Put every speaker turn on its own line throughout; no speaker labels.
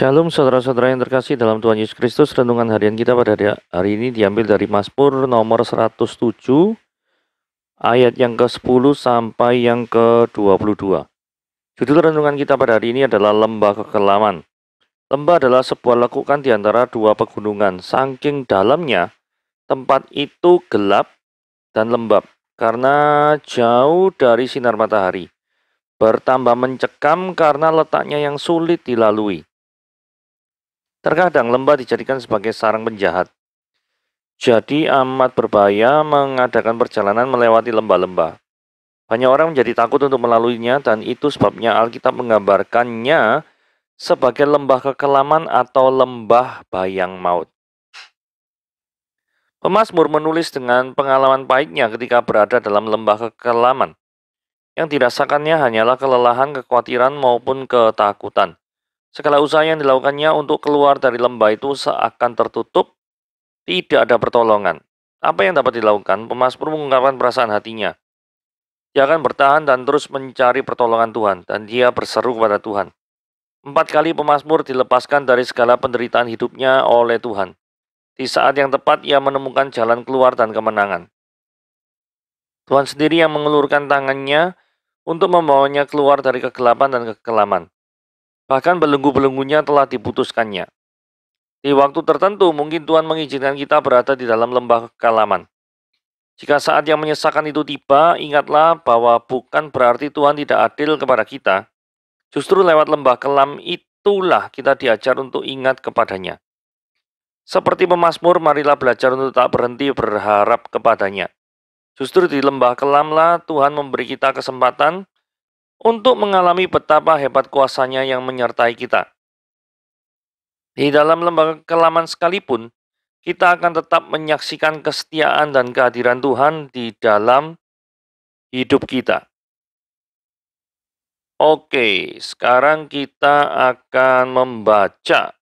Shalom saudara-saudara yang terkasih dalam Tuhan Yesus Kristus. Renungan harian kita pada hari ini diambil dari Mazmur nomor 107 ayat yang ke-10 sampai yang ke-22. Judul renungan kita pada hari ini adalah Lembah Kekelaman. Lembah adalah sebuah lekukan di antara dua pegunungan. Saking dalamnya, tempat itu gelap dan lembab karena jauh dari sinar matahari. Bertambah mencekam karena letaknya yang sulit dilalui. Terkadang lembah dijadikan sebagai sarang penjahat. Jadi amat berbahaya mengadakan perjalanan melewati lembah-lembah. Banyak orang menjadi takut untuk melaluinya dan itu sebabnya Alkitab menggambarkannya sebagai lembah kekelaman atau lembah bayang maut. Pemazmur menulis dengan pengalaman pahitnya ketika berada dalam lembah kekelaman. Yang dirasakannya hanyalah kelelahan, kekhawatiran maupun ketakutan. Segala usaha yang dilakukannya untuk keluar dari lembah itu seakan tertutup, tidak ada pertolongan. Apa yang dapat dilakukan? Pemazmur mengungkapkan perasaan hatinya. Dia akan bertahan dan terus mencari pertolongan Tuhan, dan dia berseru kepada Tuhan. 4 kali pemazmur dilepaskan dari segala penderitaan hidupnya oleh Tuhan. Di saat yang tepat ia menemukan jalan keluar dan kemenangan. Tuhan sendiri yang mengulurkan tangannya untuk membawanya keluar dari kegelapan dan kekelaman. Bahkan belenggu-belenggunya telah diputuskannya. Di waktu tertentu, mungkin Tuhan mengizinkan kita berada di dalam lembah kekelaman. Jika saat yang menyesakan itu tiba, ingatlah bahwa bukan berarti Tuhan tidak adil kepada kita. Justru lewat lembah kelam itulah kita diajar untuk ingat kepadanya. Seperti pemazmur, marilah belajar untuk tak berhenti berharap kepadanya. Justru di lembah kelamlah Tuhan memberi kita kesempatan untuk mengalami betapa hebat kuasanya yang menyertai kita. Di dalam lembah kekelaman sekalipun, kita akan tetap menyaksikan kesetiaan dan kehadiran Tuhan di dalam hidup kita. Oke, sekarang kita akan membaca.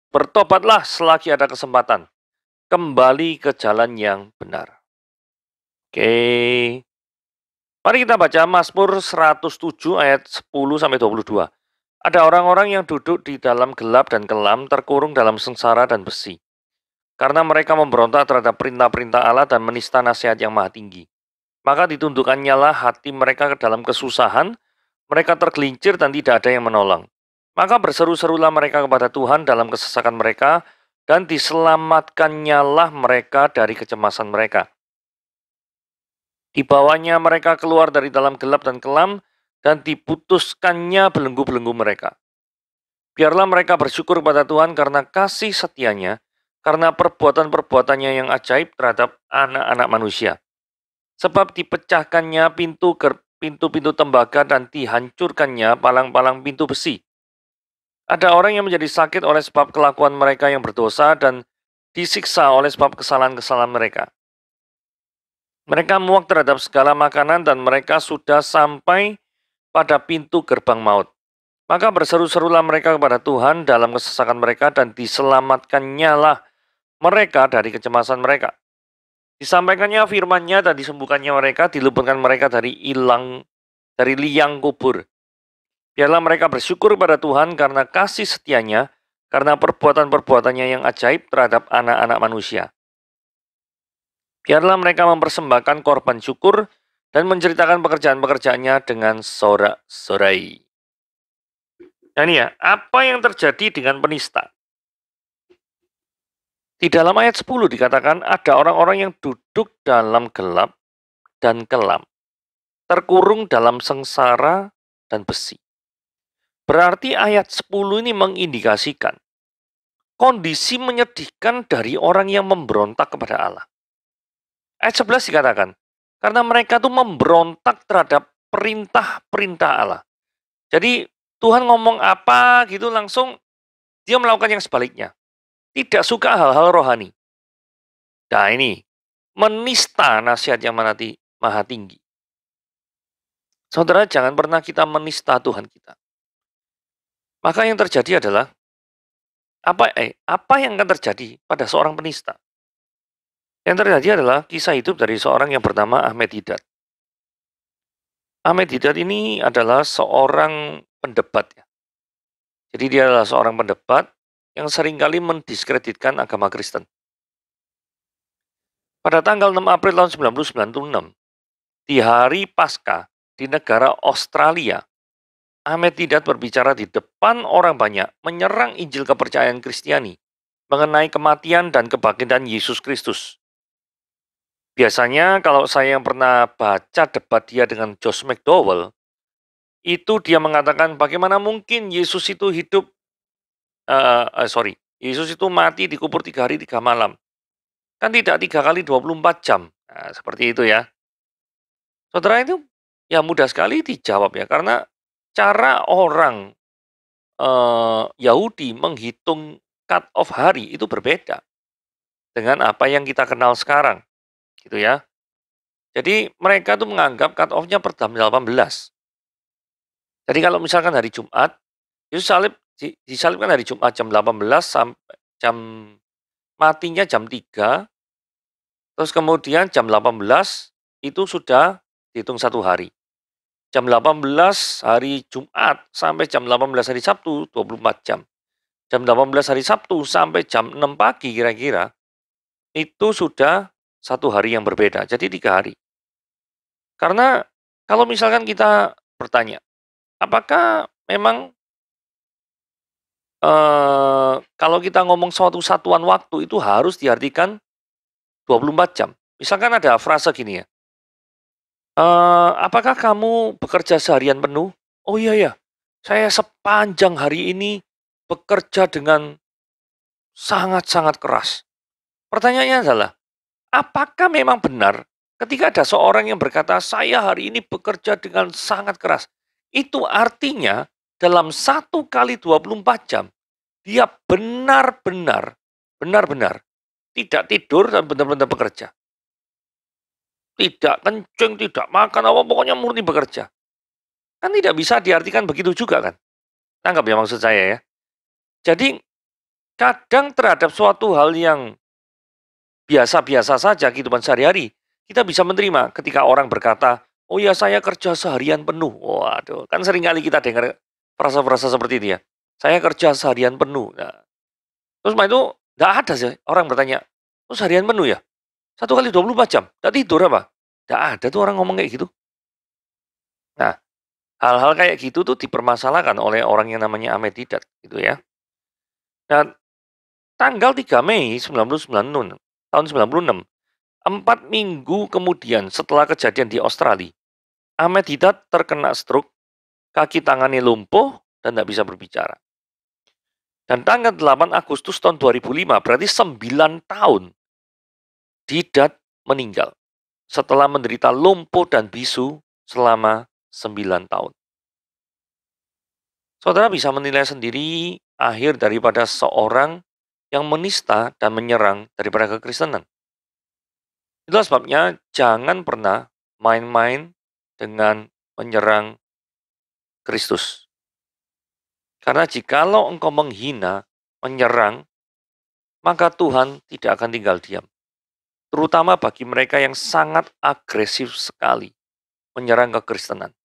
Bertobatlah selagi ada kesempatan. Kembali ke jalan yang benar. Oke. Mari kita baca Mazmur 107 ayat 10-22. Ada orang-orang yang duduk di dalam gelap dan kelam, terkurung dalam sengsara dan besi. Karena mereka memberontak terhadap perintah-perintah Allah dan menista nasihat yang maha tinggi. Maka ditundukkannya lah hati mereka ke dalam kesusahan, mereka tergelincir dan tidak ada yang menolong. Maka berseru-serulah mereka kepada Tuhan dalam kesesakan mereka, dan diselamatkannya lah mereka dari kecemasan mereka. Dibawanya mereka keluar dari dalam gelap dan kelam, dan diputuskannya belenggu-belenggu mereka. Biarlah mereka bersyukur kepada Tuhan karena kasih setianya, karena perbuatan-perbuatannya yang ajaib terhadap anak-anak manusia. Sebab dipecahkannya pintu-pintu tembaga dan dihancurkannya palang-palang pintu besi. Ada orang yang menjadi sakit oleh sebab kelakuan mereka yang berdosa dan disiksa oleh sebab kesalahan-kesalahan mereka. Mereka muak terhadap segala makanan dan mereka sudah sampai pada pintu gerbang maut. Maka berseru-serulah mereka kepada Tuhan dalam kesesakan mereka dan diselamatkannya lah mereka dari kecemasan mereka. Disampaikannya firman-Nya dan disembuhkannya mereka, diluputkan mereka dari liang kubur. Biarlah mereka bersyukur pada Tuhan karena kasih setianya, karena perbuatan-perbuatannya yang ajaib terhadap anak-anak manusia. Biarlah mereka mempersembahkan korban syukur dan menceritakan pekerjaan-pekerjaannya dengan sorak-sorai. Nah ini ya, apa yang terjadi dengan penista? Di dalam ayat 10 dikatakan ada orang-orang yang duduk dalam gelap dan kelam, terkurung dalam sengsara dan besi. Berarti ayat 10 ini mengindikasikan kondisi menyedihkan dari orang yang memberontak kepada Allah. Ayat 11 dikatakan, karena mereka tuh memberontak terhadap perintah-perintah Allah. Jadi Tuhan ngomong apa gitu langsung dia melakukan yang sebaliknya. Tidak suka hal-hal rohani. Nah ini, menista nasihat yang maha tinggi. Saudara, jangan pernah kita menista Tuhan kita. Maka yang terjadi adalah, apa yang akan terjadi pada seorang penista? Yang terjadi adalah kisah hidup dari seorang yang bernama Ahmed Didat. Ahmed Didat ini adalah seorang pendebat ya. Jadi dia adalah seorang pendebat yang seringkali mendiskreditkan agama Kristen. Pada tanggal 6 April tahun 1996, di hari Paskah di negara Australia, Ahmed Didat berbicara di depan orang banyak menyerang Injil kepercayaan Kristiani mengenai kematian dan kebangkitan Yesus Kristus. Biasanya kalau saya yang pernah baca debat dia dengan Josh McDowell, itu dia mengatakan bagaimana mungkin Yesus itu hidup, Yesus itu mati dikubur 3 hari 3 malam. Kan tidak 3 kali 24 jam. Nah, seperti itu ya. Saudara itu ya mudah sekali dijawab ya, karena cara orang Yahudi menghitung cut off hari itu berbeda dengan apa yang kita kenal sekarang, gitu ya. Jadi mereka tuh menganggap cut off-nya per jam 18. Jadi kalau misalkan hari Jumat, itu disalibkan hari Jumat jam 18 sampai jam matinya jam 3, terus kemudian jam 18 itu sudah dihitung 1 hari. Jam 18 hari Jumat sampai jam 18 hari Sabtu 24 jam. Jam 18 hari Sabtu sampai jam 6 pagi kira-kira, itu sudah 1 hari yang berbeda, jadi 3 hari. Karena kalau misalkan kita bertanya, apakah memang kalau kita ngomong suatu satuan waktu itu harus diartikan 24 jam? Misalkan ada frase gini ya, apakah kamu bekerja seharian penuh? Oh iya ya, saya sepanjang hari ini bekerja dengan sangat-sangat keras. Pertanyaannya adalah, apakah memang benar ketika ada seorang yang berkata, saya hari ini bekerja dengan sangat keras? Itu artinya dalam 1 kali 24 jam, dia benar-benar tidak tidur dan benar-benar bekerja. Tidak kencing, tidak makan, apa pokoknya murni bekerja. Kan tidak bisa diartikan begitu juga kan? Tanggap ya maksud saya ya. Jadi kadang terhadap suatu hal yang biasa-biasa saja kehidupan sehari-hari, kita bisa menerima ketika orang berkata, oh ya saya kerja seharian penuh. Waduh, kan seringkali kita dengar frasa-frasa seperti itu ya. Saya kerja seharian penuh. Nah, terus setelah itu nggak ada sih orang bertanya, oh seharian penuh ya? 1 kali 24 jam, nggak tidur apa? Nggak ada tuh orang ngomong kayak gitu. Nah, hal-hal kayak gitu tuh dipermasalahkan oleh orang yang namanya Ahmed Didat gitu ya. Nah, tanggal 3 Mei 1996, tahun 96, 4 minggu kemudian setelah kejadian di Australia, Ahmed Didat terkena stroke, kaki tangannya lumpuh dan tidak bisa berbicara. Dan tanggal 8 Agustus tahun 2005, berarti 9 tahun, Didat meninggal setelah menderita lumpuh dan bisu selama 9 tahun. Saudara bisa menilai sendiri akhir daripada seorang yang menista dan menyerang daripada kekristenan. Itulah sebabnya jangan pernah main-main dengan menyerang Kristus. Karena jikalau engkau menghina, menyerang, maka Tuhan tidak akan tinggal diam. Terutama bagi mereka yang sangat agresif sekali menyerang kekristenan.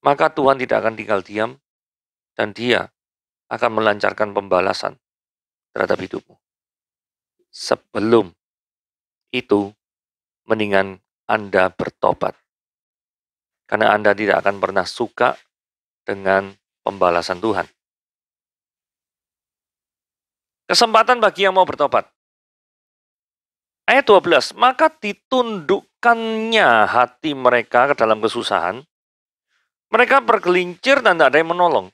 Maka Tuhan tidak akan tinggal diam dan Dia akan melancarkan pembalasan terhadap hidupmu. Sebelum itu, mendingan Anda bertobat. Karena Anda tidak akan pernah suka dengan pembalasan Tuhan. Kesempatan bagi yang mau bertobat. Ayat 12, maka ditundukkannya hati mereka ke dalam kesusahan. Mereka bergelincir dan tidak ada yang menolong.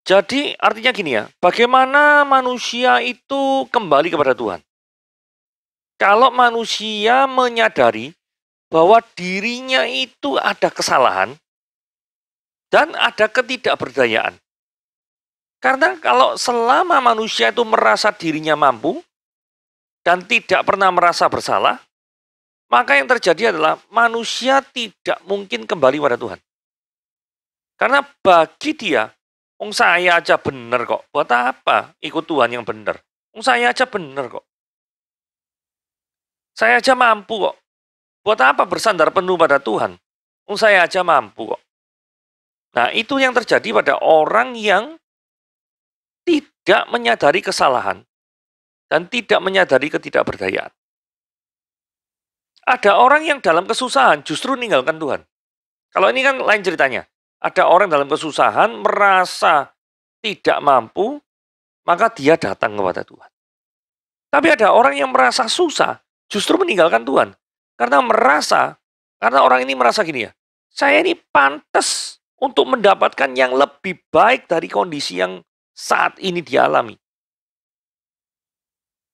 Jadi artinya gini ya, bagaimana manusia itu kembali kepada Tuhan? Kalau manusia menyadari bahwa dirinya itu ada kesalahan dan ada ketidakberdayaan. Karena kalau selama manusia itu merasa dirinya mampu dan tidak pernah merasa bersalah, maka yang terjadi adalah manusia tidak mungkin kembali pada Tuhan. Karena bagi dia, saya aja benar kok. Buat apa ikut Tuhan yang benar? Saya aja benar kok. Saya aja mampu kok. Buat apa bersandar penuh pada Tuhan? Saya aja mampu kok. Nah, itu yang terjadi pada orang yang tidak menyadari kesalahan dan tidak menyadari ketidakberdayaan. Ada orang yang dalam kesusahan justru meninggalkan Tuhan. Kalau ini kan lain ceritanya. Ada orang dalam kesusahan merasa tidak mampu, maka dia datang kepada Tuhan. Tapi ada orang yang merasa susah, justru meninggalkan Tuhan. Karena orang ini merasa gini ya, saya ini pantas untuk mendapatkan yang lebih baik dari kondisi yang saat ini dialami.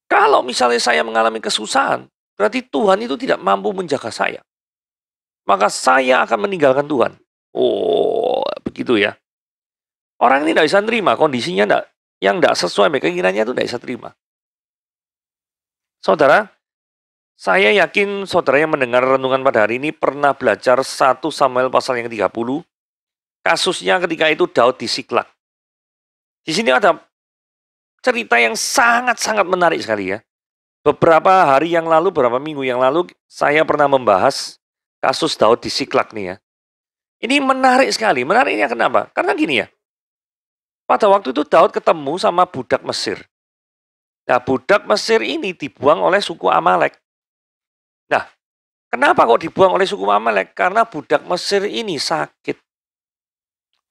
Kalau misalnya saya mengalami kesusahan, berarti Tuhan itu tidak mampu menjaga saya. Maka saya akan meninggalkan Tuhan. Oh, begitu ya. Orang ini tidak bisa terima, kondisinya yang tidak sesuai dengan keinginannya itu tidak bisa terima. Saudara, saya yakin saudara yang mendengar renungan pada hari ini pernah belajar 1 Samuel pasal yang 30. Kasusnya ketika itu Daud di Siklak. Di sini ada cerita yang sangat-sangat menarik sekali ya. Beberapa hari yang lalu, beberapa minggu yang lalu, saya pernah membahas kasus Daud di Siklak nih ya. Ini menarik sekali. Menariknya kenapa? Karena gini ya. Pada waktu itu Daud ketemu sama budak Mesir. Nah, budak Mesir ini dibuang oleh suku Amalek. Nah, kenapa kok dibuang oleh suku Amalek? Karena budak Mesir ini sakit.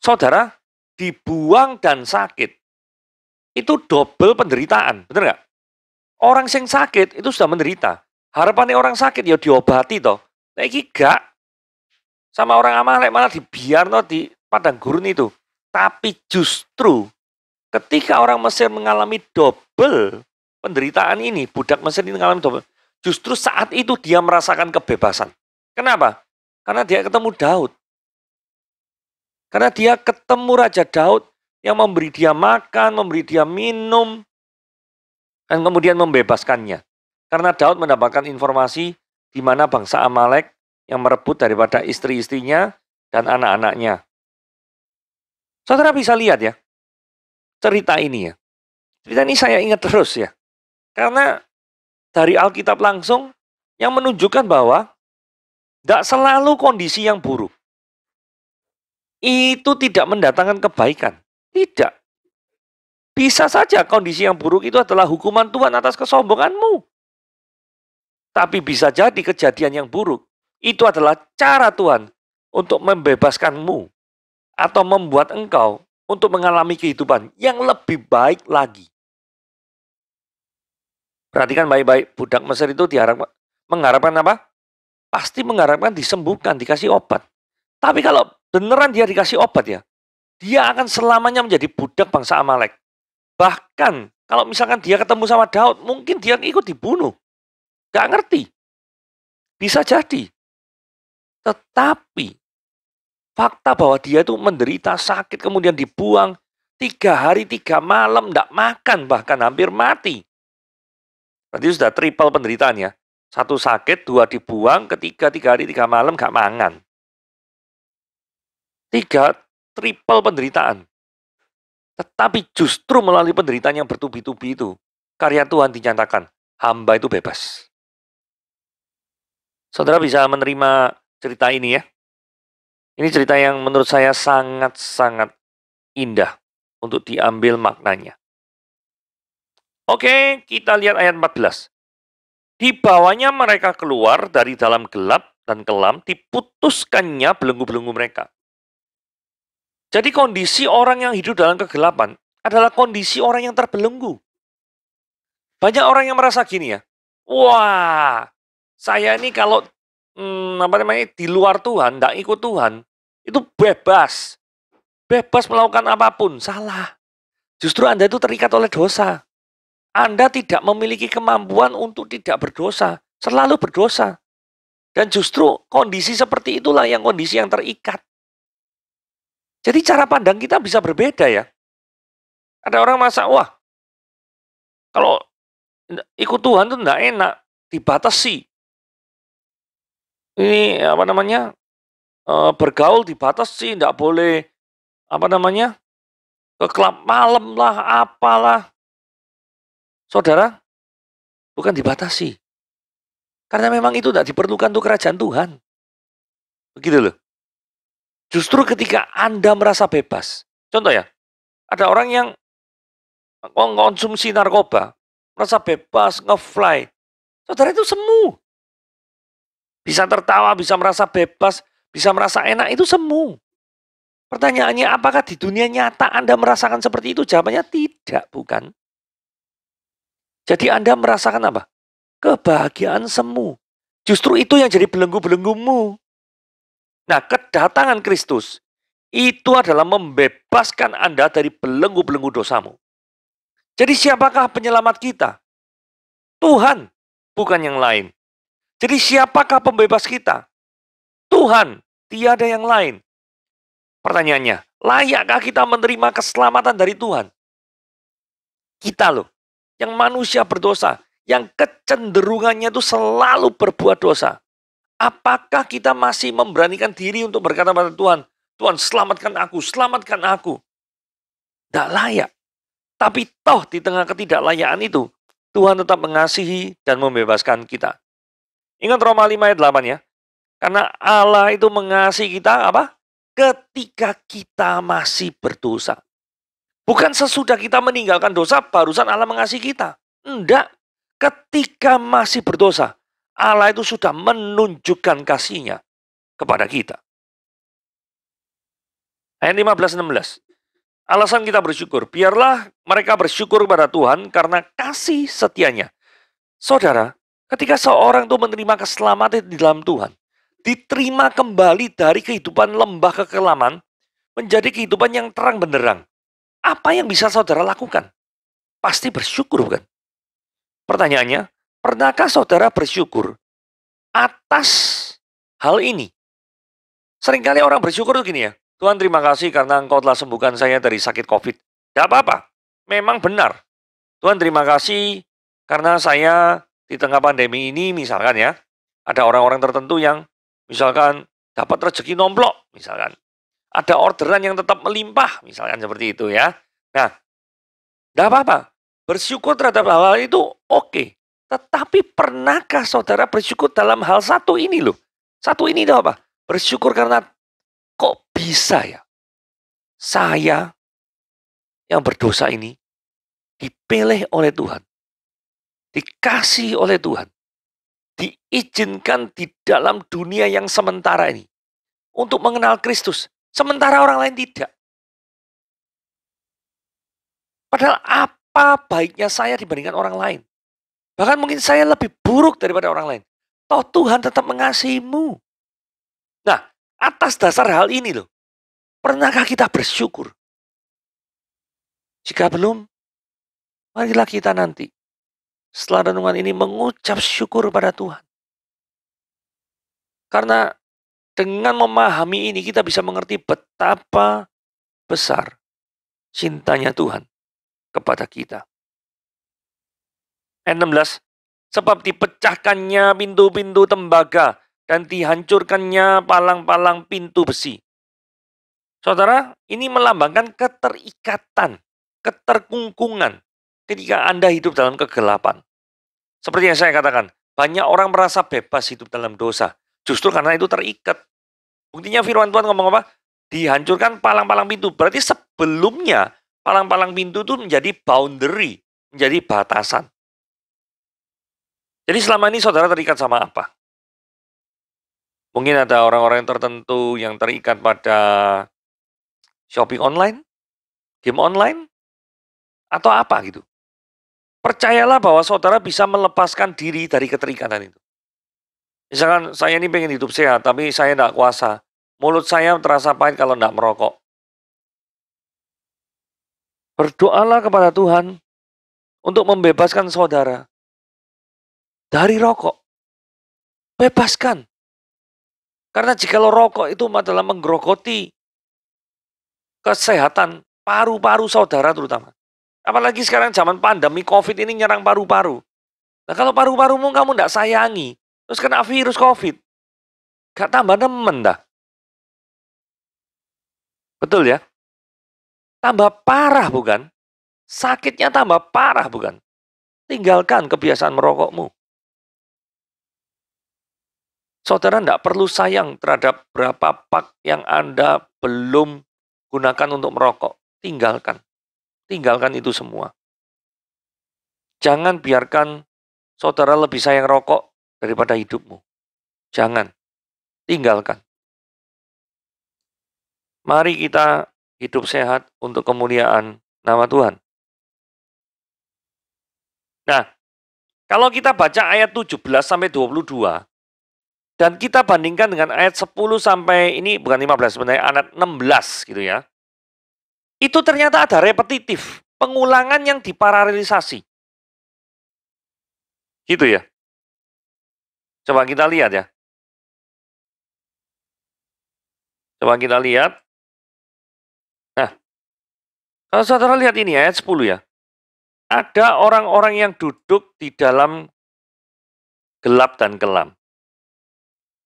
Saudara, dibuang dan sakit. Itu double penderitaan, benar nggak? Orang yang sakit itu sudah menderita. Harapannya orang sakit ya diobati toh. Nah, ini gak. Sama orang Amalek malah dibiarno di padang gurun itu. Tapi justru ketika orang Mesir mengalami double penderitaan ini, budak Mesir ini mengalami double. Justru saat itu dia merasakan kebebasan. Kenapa? Karena dia ketemu Daud. Karena dia ketemu Raja Daud yang memberi dia makan, memberi dia minum, dan kemudian membebaskannya. Karena Daud mendapatkan informasi di mana bangsa Amalek yang merebut daripada istri-istrinya dan anak-anaknya. Saudara bisa lihat ya, cerita ini ya. Cerita ini saya ingat terus ya. Karena dari Alkitab langsung yang menunjukkan bahwa tidak selalu kondisi yang buruk itu tidak mendatangkan kebaikan. Tidak. Bisa saja kondisi yang buruk itu adalah hukuman Tuhan atas kesombonganmu. Tapi bisa jadi kejadian yang buruk itu adalah cara Tuhan untuk membebaskanmu atau membuat engkau untuk mengalami kehidupan yang lebih baik lagi. Perhatikan baik-baik, budak Mesir itu mengharapkan apa? Pasti mengharapkan disembuhkan, dikasih obat. Tapi kalau beneran dia dikasih obat ya, dia akan selamanya menjadi budak bangsa Amalek. Bahkan kalau misalkan dia ketemu sama Daud, mungkin dia ikut dibunuh. Gak ngerti. Bisa jadi. Tetapi fakta bahwa dia itu menderita sakit, kemudian dibuang 3 hari 3 malam, tidak makan, bahkan hampir mati. Berarti sudah triple penderitaan ya. 1 sakit, 2 dibuang, ketiga 3 hari 3 malam gak mangan. 3 triple penderitaan. Tetapi justru melalui penderitaan yang bertubi-tubi itu, karya Tuhan dinyatakan, hamba itu bebas. Saudara bisa menerima cerita ini ya. Ini cerita yang menurut saya sangat-sangat indah untuk diambil maknanya. Oke, kita lihat ayat 14. Dibawanya mereka keluar dari dalam gelap dan kelam, diputuskannya belenggu-belenggu mereka. Jadi kondisi orang yang hidup dalam kegelapan adalah kondisi orang yang terbelenggu. Banyak orang yang merasa gini ya, wah, saya ini kalau di luar Tuhan, tidak ikut Tuhan, itu bebas. Bebas melakukan apapun, salah. Justru Anda itu terikat oleh dosa. Anda tidak memiliki kemampuan untuk tidak berdosa, selalu berdosa. Dan justru kondisi seperti itulah yang kondisi yang terikat. Jadi cara pandang kita bisa berbeda ya. Ada orang merasa, wah, kalau ikut Tuhan itu tidak enak, dibatasi. Ini bergaul dibatasi, tidak boleh ke klub malam lah, apalah. Saudara, bukan dibatasi. Karena memang itu tidak diperlukan untuk kerajaan Tuhan. Begitu loh. Justru ketika Anda merasa bebas. Contoh ya, ada orang yang Konsumsi narkoba, merasa bebas, nge-fly. Saudara itu semu. Bisa tertawa, bisa merasa bebas, bisa merasa enak, itu semu. Pertanyaannya, apakah di dunia nyata Anda merasakan seperti itu? Jawabannya tidak, bukan. Jadi Anda merasakan apa? Kebahagiaan semu. Justru itu yang jadi belenggu-belenggumu. Nah, kedatangan Kristus itu adalah membebaskan Anda dari belenggu-belenggu dosamu. Jadi siapakah penyelamat kita? Tuhan, bukan yang lain. Jadi siapakah pembebas kita? Tuhan, tiada yang lain. Pertanyaannya, layakkah kita menerima keselamatan dari Tuhan? Kita loh, yang manusia berdosa, yang kecenderungannya itu selalu berbuat dosa. Apakah kita masih memberanikan diri untuk berkata pada Tuhan, Tuhan selamatkan aku, selamatkan aku. Tidak layak. Tapi toh di tengah ketidaklayaan itu, Tuhan tetap mengasihi dan membebaskan kita. Ingat Roma 5 ayat 8 ya. Karena Allah itu mengasihi kita apa? Ketika kita masih berdosa. Bukan sesudah kita meninggalkan dosa, barusan Allah mengasihi kita. Enggak. Ketika masih berdosa, Allah itu sudah menunjukkan kasih-Nya kepada kita. Ayat 15-16. Alasan kita bersyukur, biarlah mereka bersyukur kepada Tuhan karena kasih setianya. Saudara, ketika seorang itu menerima keselamatan di dalam Tuhan, diterima kembali dari kehidupan lembah kekelaman, menjadi kehidupan yang terang benderang. Apa yang bisa saudara lakukan? Pasti bersyukur, bukan? Pertanyaannya, pernahkah saudara bersyukur atas hal ini? Seringkali orang bersyukur itu gini ya, Tuhan terima kasih karena Engkau telah sembuhkan saya dari sakit COVID. Tidak apa-apa, memang benar. Tuhan terima kasih karena saya di tengah pandemi ini misalkan ya, ada orang-orang tertentu yang misalkan dapat rezeki nomplok misalkan. Ada orderan yang tetap melimpah misalkan seperti itu ya. Nah, tidak apa-apa. Bersyukur terhadap hal-hal itu oke. Tetapi pernahkah saudara bersyukur dalam hal satu ini loh? Satu ini itu apa? Bersyukur karena kok bisa ya? Saya yang berdosa ini dipilih oleh Tuhan. Dikasih oleh Tuhan. Diizinkan di dalam dunia yang sementara ini. Untuk mengenal Kristus. Sementara orang lain tidak. Padahal apa baiknya saya dibandingkan orang lain? Bahkan mungkin saya lebih buruk daripada orang lain. Toh Tuhan tetap mengasihimu. Nah, atas dasar hal ini loh. Pernahkah kita bersyukur? Jika belum, marilah kita nanti setelah renungan ini mengucap syukur pada Tuhan. Karena dengan memahami ini kita bisa mengerti betapa besar cintanya Tuhan kepada kita. Ayat 16, sebab dipecahkannya pintu-pintu tembaga dan dihancurkannya palang-palang pintu besi. Saudara, ini melambangkan keterikatan, keterkungkungan ketika Anda hidup dalam kegelapan. Seperti yang saya katakan, banyak orang merasa bebas hidup dalam dosa. Justru karena itu terikat. Buktinya firman Tuhan ngomong apa? Dihancurkan palang-palang pintu. Berarti sebelumnya palang-palang pintu itu menjadi boundary, menjadi batasan. Jadi selama ini saudara terikat sama apa? Mungkin ada orang-orang tertentu yang terikat pada shopping online, game online, atau apa gitu. Percayalah bahwa saudara bisa melepaskan diri dari keterikatan itu. Misalkan saya ini pengen hidup sehat, tapi saya tidak kuasa. Mulut saya terasa pahit kalau tidak merokok. Berdoalah kepada Tuhan untuk membebaskan saudara dari rokok. Bebaskan. Karena jikalau rokok itu adalah menggerogoti kesehatan paru-paru saudara terutama. Apalagi sekarang zaman pandemi COVID ini nyerang paru-paru. Nah kalau paru-parumu kamu tidak sayangi, terus kena virus COVID, gak tambah nemen dah. Betul ya? Tambah parah bukan? Sakitnya tambah parah bukan? Tinggalkan kebiasaan merokokmu. Saudara tidak perlu sayang terhadap berapa pak yang Anda belum gunakan untuk merokok. Tinggalkan. Tinggalkan itu semua. Jangan biarkan saudara lebih sayang rokok daripada hidupmu. Jangan. Tinggalkan. Mari kita hidup sehat untuk kemuliaan nama Tuhan. Nah, kalau kita baca ayat 17 sampai 22, dan kita bandingkan dengan ayat 10 sampai, ini bukan 15, sebenarnya ayat 16 gitu ya. Itu ternyata ada repetitif, pengulangan yang diparalelisasi. Gitu ya. Coba kita lihat ya. Coba kita lihat. Nah, kalau saudara lihat ini ayat 10 ya. Ada orang-orang yang duduk di dalam gelap dan kelam.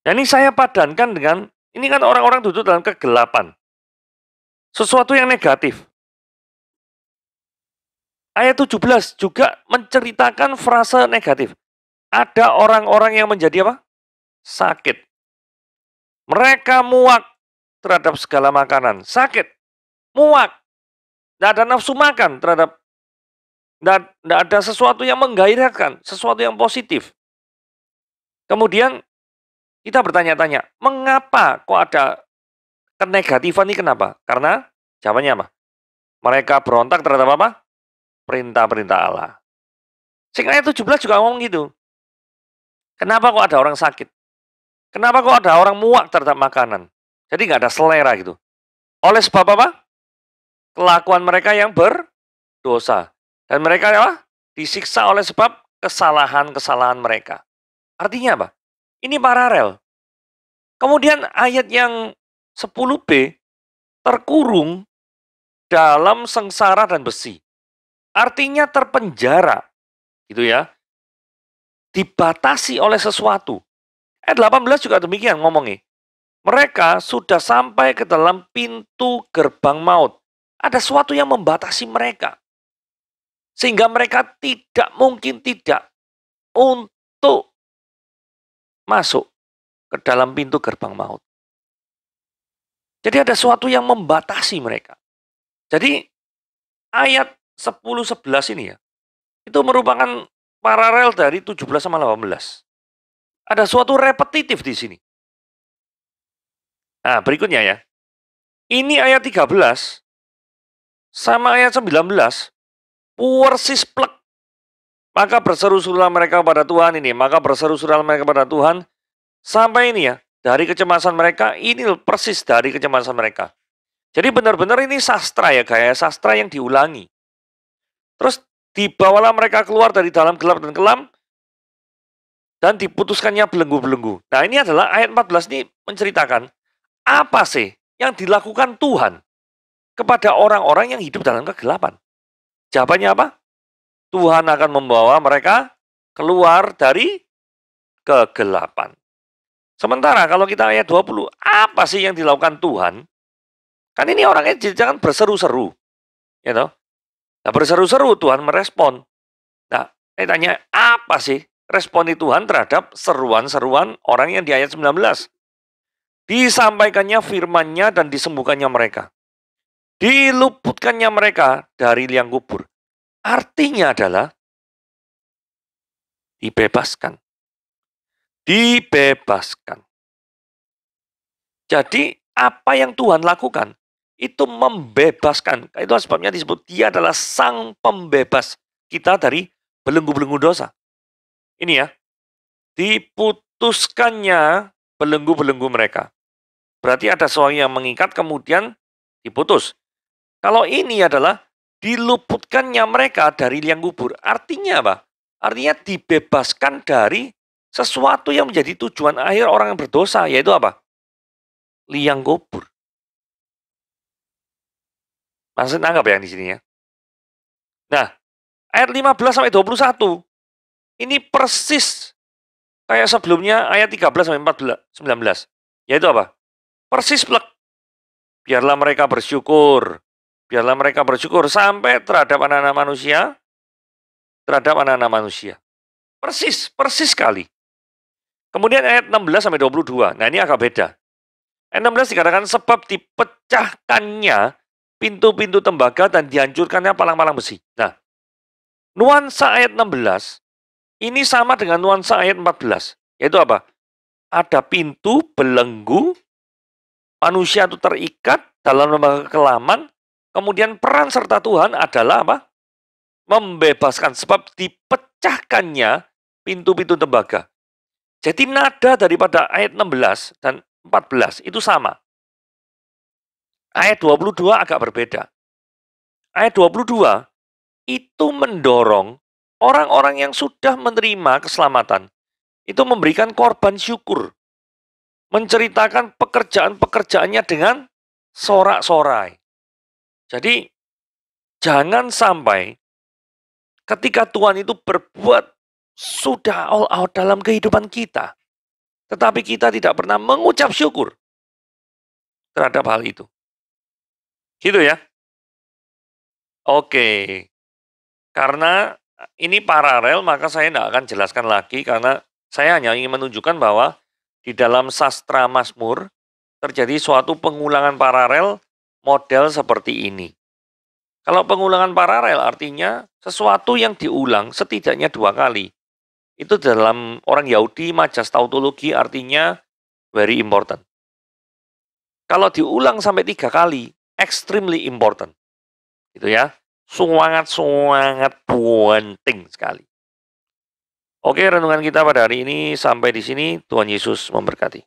Nah, ini saya padankan dengan, ini kan orang-orang duduk dalam kegelapan. Sesuatu yang negatif. Ayat 17 juga menceritakan frase negatif. Ada orang-orang yang menjadi apa? Sakit. Mereka muak terhadap segala makanan. Sakit. Muak. Tidak ada nafsu makan terhadap, tidak ada sesuatu yang menggairahkan, sesuatu yang positif. Kemudian kita bertanya-tanya, mengapa kok ada kenegatifan ini, kenapa? Karena jawabannya apa? Mereka berontak terhadap apa? Perintah-perintah Allah. Sehingga ayat 17 juga ngomong gitu. Kenapa kok ada orang sakit? Kenapa kok ada orang muak terhadap makanan? Jadi nggak ada selera gitu. Oleh sebab apa? Kelakuan mereka yang berdosa. Dan mereka apa? Disiksa oleh sebab kesalahan-kesalahan mereka. Artinya apa? Ini paralel. Kemudian ayat yang 10b, terkurung dalam sengsara dan besi. Artinya terpenjara, gitu ya. Dibatasi oleh sesuatu. Ayat 18 juga demikian ngomongnya. Mereka sudah sampai ke dalam pintu gerbang maut. Ada sesuatu yang membatasi mereka. Sehingga mereka tidak mungkin tidak untuk masuk ke dalam pintu gerbang maut. Jadi ada sesuatu yang membatasi mereka. Jadi ayat 10-11 ini ya, itu merupakan paralel dari 17 sama 18. Ada suatu repetitif di sini. Nah, berikutnya ya. Ini ayat 13 sama ayat 19 persis plek. Maka berseru-serulah mereka kepada Tuhan ini, maka berseru-serulah mereka kepada Tuhan sampai ini ya, dari kecemasan mereka, ini persis dari kecemasan mereka. Jadi benar-benar ini sastra ya, gaya sastra yang diulangi. Terus dibawalah mereka keluar dari dalam gelap dan kelam, dan diputuskannya belenggu-belenggu. Nah, ini adalah ayat 14 ini menceritakan apa sih yang dilakukan Tuhan kepada orang-orang yang hidup dalam kegelapan. Jawabannya apa? Tuhan akan membawa mereka keluar dari kegelapan. Sementara kalau kita ayat 20, apa sih yang dilakukan Tuhan? Kan ini orangnya jangan berseru-seru. You know? Nah, berseru-seru Tuhan merespon. Nah, saya tanya, apa sih respon Tuhan terhadap seruan-seruan orang yang di ayat 19? Disampaikannya firman-Nya dan disembuhkannya mereka. Diluputkannya mereka dari liang kubur. Artinya adalah dibebaskan. Dibebaskan. Jadi apa yang Tuhan lakukan itu membebaskan. Itu sebabnya disebut dia adalah sang pembebas kita dari belenggu-belenggu dosa. Ini ya, diputuskannya belenggu-belenggu mereka. Berarti ada sesuatu yang mengikat kemudian diputus. Kalau ini adalah diluputkannya mereka dari liang kubur. Artinya apa? Artinya dibebaskan dari sesuatu yang menjadi tujuan akhir orang yang berdosa, yaitu apa? Liang kubur. Maksud anggap ya di sini ya. Nah, ayat 15 sampai 21 ini persis kayak sebelumnya ayat 13 sampai 19. Yaitu apa? Persis plek. Biarlah mereka bersyukur. Biarlah mereka bersyukur sampai terhadap anak-anak manusia. Terhadap anak-anak manusia. Persis sekali. Kemudian ayat 16 sampai 22. Nah, ini agak beda. Ayat 16 dikatakan sebab dipecahkannya pintu-pintu tembaga dan dihancurkannya palang-palang besi. Nah, Nuansa ayat 16 ini sama dengan nuansa ayat 14. Yaitu apa? Ada pintu belenggu, manusia itu terikat dalam lembaga kekelaman, kemudian peran serta Tuhan adalah apa? Membebaskan, sebab dipecahkannya pintu-pintu tembaga. Jadi nada daripada ayat 16 dan 14 itu sama. Ayat 22 agak berbeda. Ayat 22 itu mendorong orang-orang yang sudah menerima keselamatan itu memberikan korban syukur, menceritakan pekerjaan-pekerjaannya dengan sorak-sorai. Jadi jangan sampai ketika Tuhan itu berbuat sudah all out dalam kehidupan kita, tetapi kita tidak pernah mengucap syukur terhadap hal itu. Gitu ya. Oke. Karena ini paralel, maka saya tidak akan jelaskan lagi, karena saya hanya ingin menunjukkan bahwa di dalam sastra Mazmur terjadi suatu pengulangan paralel model seperti ini. Kalau pengulangan paralel artinya sesuatu yang diulang setidaknya 2 kali. Itu dalam orang Yahudi majas tautologi artinya very important. Kalau diulang sampai 3 kali, extremely important. Gitu ya. Sangat penting sekali. Oke, renungan kita pada hari ini sampai di sini. Tuhan Yesus memberkati.